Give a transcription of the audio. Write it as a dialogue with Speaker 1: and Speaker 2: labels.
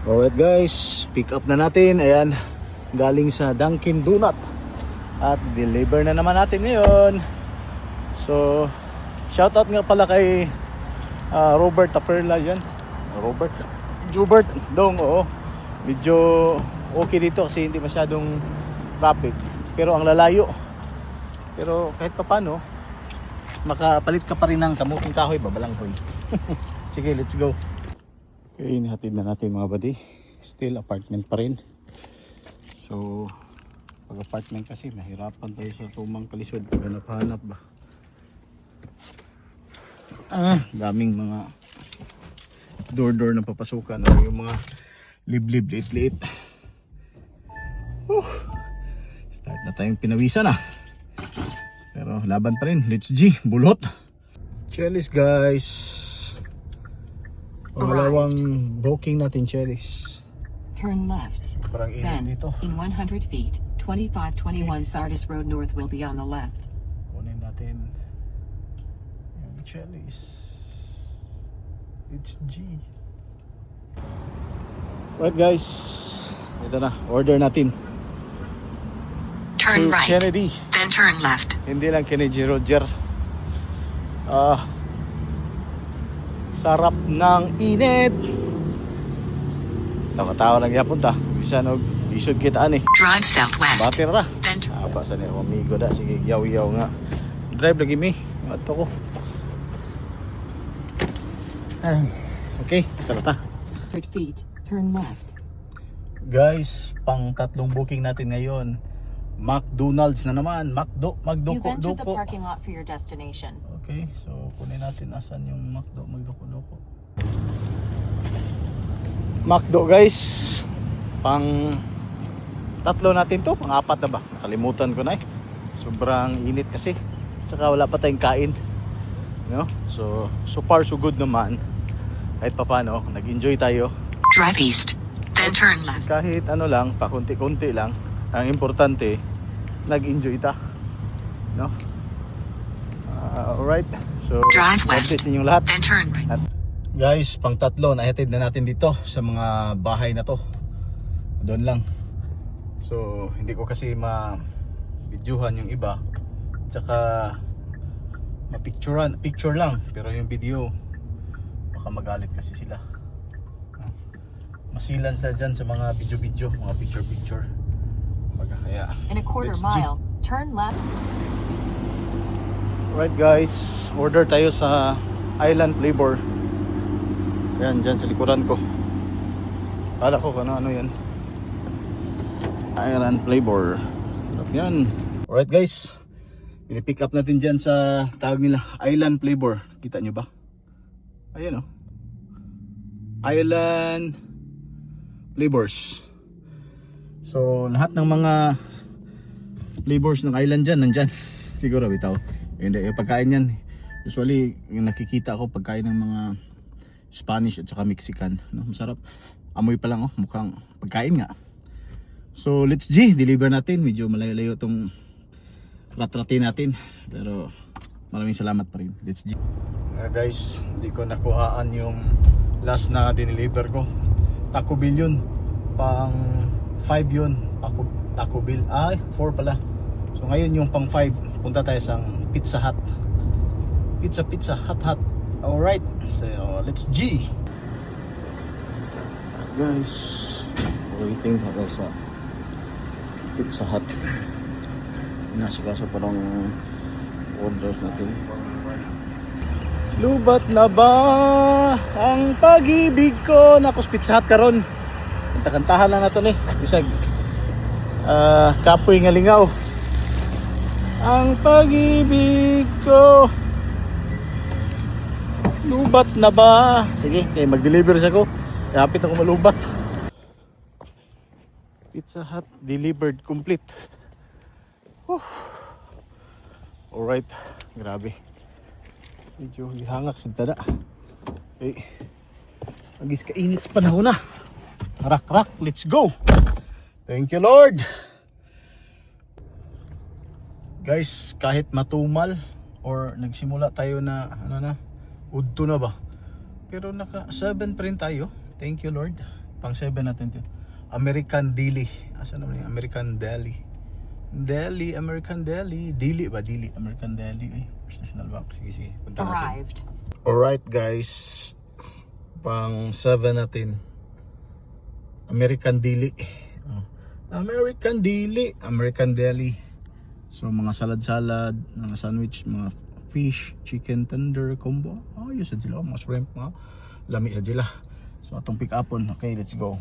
Speaker 1: Alright guys, pick up na natin. Ayan, galing sa Dunkin Donut. At deliver na naman natin ngayon. So, shoutout nga pala kay Robert Taperla yan. Jubert Dong, oo. Medyo okay dito kasi hindi masyadong traffic. Pero ang lalayo. Pero kahit pa paano, makapalit ka pa rin ng kamuting kahoy, babalanghoy. Sige, let's go. Okay, inihatid na natin mga buddy. Still apartment pa rin. So, pag apartment kasi mahirapan tayo sa tumang kalisod. Hanap-hanap ba? Daming mga door na papasukan. Yung mga liblib, liit-liit. Start na tayong pinawisan na. Pero laban pa rin. Let's G, bulot. Chelis guys. Pangalawang booking natin, Chelis.
Speaker 2: Turn left.
Speaker 1: Sobrang init
Speaker 2: Then,
Speaker 1: dito.
Speaker 2: in 100 feet, 2521 Sardis Road North will be on the left.
Speaker 1: Kunin natin yung Chelis. It's G. Right guys, ito na, order natin.
Speaker 2: Turn
Speaker 1: So,
Speaker 2: right.
Speaker 1: Kennedy.
Speaker 2: Then turn left.
Speaker 1: Hindi lang Kennedy Roger. Sarap ng init. Tawa-tawa lang yapon ta. Bisa no isod kita ani.
Speaker 2: Drive southwest.
Speaker 1: Batir ta.
Speaker 2: Then
Speaker 1: Apa sa ni amigo da, sige yaw-yaw nga. Drive lagi mi. Ato ko. Okay, tara ta.
Speaker 2: 100 feet. Turn left.
Speaker 1: Guys, pang tatlong booking natin ngayon. McDonald's na naman.
Speaker 3: You've entered the
Speaker 1: Magdoko.
Speaker 3: parking lot for your destination.
Speaker 1: Okay, so kunin natin asan yung magdoko. McDo guys. Pang tatlo natin to, pang apat na ba? Nakalimutan ko na eh. Sobrang init kasi. Saka wala pa tayong kain. No? So far so good naman. Kahit pa paano, nag-enjoy tayo.
Speaker 2: Drive east. Then turn left.
Speaker 1: Kahit ano lang, pakunti-kunti lang. Ang importante, nag-enjoy ta. No? Alright. So,
Speaker 2: Drive
Speaker 1: God
Speaker 2: west.
Speaker 1: bless inyong lahat.
Speaker 2: Then turn right.
Speaker 1: At guys, pang tatlo, nahatid na natin dito sa mga bahay na to. Doon lang. So, hindi ko kasi ma-videohan yung iba. Tsaka, picture lang. Pero yung video, baka magalit kasi sila. Masilan sila dyan sa mga video, mga picture. Kaya,
Speaker 3: In a quarter
Speaker 1: let's
Speaker 3: mile, turn left.
Speaker 1: Right guys, order tayo sa Island Flavor. Yan, dyan sa likuran ko. Kala ko ano yan. Island Flavor. Sarap yan. Alright guys, pinipick up natin dyan sa tawag nila Island Flavor. Kita nyo ba? Ayan o. Island Flavors. So lahat ng mga flavors ng island dyan, nandyan. Siguro bitaw. Hindi, yung pagkain yan, usually yung nakikita ko pagkain ng mga Spanish at saka Mexican, no? Masarap. Amoy pa lang, mukhang pagkain nga. So let's G, deliver natin. Medyo malayo-layo tong rat-ratin natin, pero maraming salamat pa rin. Let's G. Guys, hindi ko nakuhaan yung last na dineliver ko. Taco Bell yun. Pang 5 yun. Taco Bell. 4 pala. So ngayon yung pang 5, punta tayo sa Pizza Hut. Pizza Hut. Alright, so let's G. Guys, waiting ako sa Pizza Hut. Nasikaso parang orders natin. Lubat na ba ang pag-ibig ko? Nakos Pizza Hut karon. Kantahan lang nato ni. Bisag kapoy nga lingaw. Ang pag-ibig ko. Lubat na ba? Sige, kaya mag-deliver siya ko. Kapit ako malubat. Pizza Hut delivered complete. Alright, grabe. Medyo hangak sa tada. Okay. Magis kainit sa panahon na. Rak, let's go. Thank you Lord. Guys, kahit matumal or nagsimula tayo na udto na ba, pero naka 7 pa rin tayo. Thank you Lord. Pang 7 natin to. American Deli. Asa naman yung American Deli? American Deli. Dili. American Deli. Ay, First National Bank. Sige. Punta natin.
Speaker 3: Arrived.
Speaker 1: Alright guys. Pang 7 natin. American Deli. American Deli. So mga salad, mga sandwich, mga fish, chicken tender combo. Ayos sa sila, mga shrimp, mga lami sa sila. So atong pick upon. Okay, let's go.